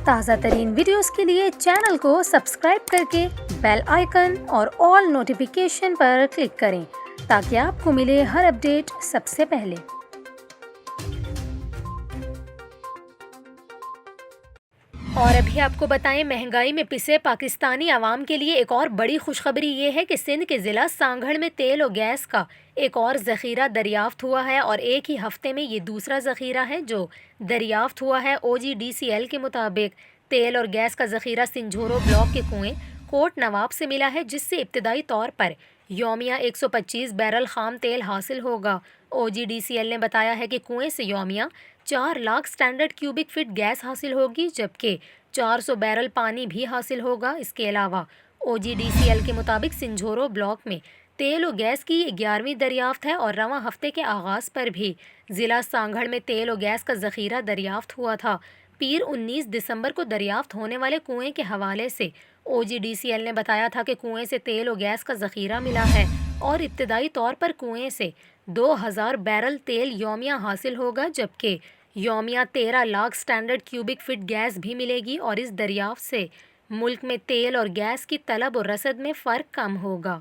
تازہ ترین ویڈیوز کے لیے چینل کو سبسکرائب کر کے بیل آئیکن اور آل نوٹیفیکیشن پر کلک کریں تاکہ آپ کو ملے ہر اپڈیٹ سب سے پہلے۔ اور ابھی آپ کو بتائیں، مہنگائی میں پسے پاکستانی عوام کے لیے ایک اور بڑی خوشخبری یہ ہے کہ سندھ کے ضلع سانگھڑ میں تیل و گیس کا ایک اور ذخیرہ دریافت ہوا ہے، اور ایک ہی ہفتے میں یہ دوسرا ذخیرہ ہے جو دریافت ہوا ہے۔ OGDCL کے مطابق تیل اور گیس کا ذخیرہ سنجھورو بلاک کے کنویں کوٹ نواب سے ملا ہے، جس سے ابتدائی طور پر یومیہ 125 بیرل خام تیل حاصل ہوگا۔ OGDCL نے بتایا ہے کہ کنویں سے یومیہ 4 lakh standard cubic feet gas حاصل ہوگی، جبکہ 400 بیرل پانی بھی حاصل ہوگا۔ اس کے علاوہ OGDCL کے مطابق سنجھورو بلاک میں تیل و گیس کی 11ویں دریافت ہے، اور رواں ہفتے کے آغاز پر بھی ضلع سانگھڑ میں تیل و گیس کا ذخیرہ دریافت ہوا تھا۔ پیر 19 دسمبر کو دریافت ہونے والے کنویں کے حوالے سے OGDCL نے بتایا تھا کہ کنویں سے تیل و گیس کا ذخیرہ ملا ہے، اور ابتدائی طور پر کنویں سے 2000 بیرل تیل یومیہ حاصل ہوگا، جبکہ یومیہ 13 lakh standard cubic feet gas بھی ملے گی، اور اس دریافت سے ملک میں تیل اور گیس کی طلب و رسد میں فرق کم ہوگا۔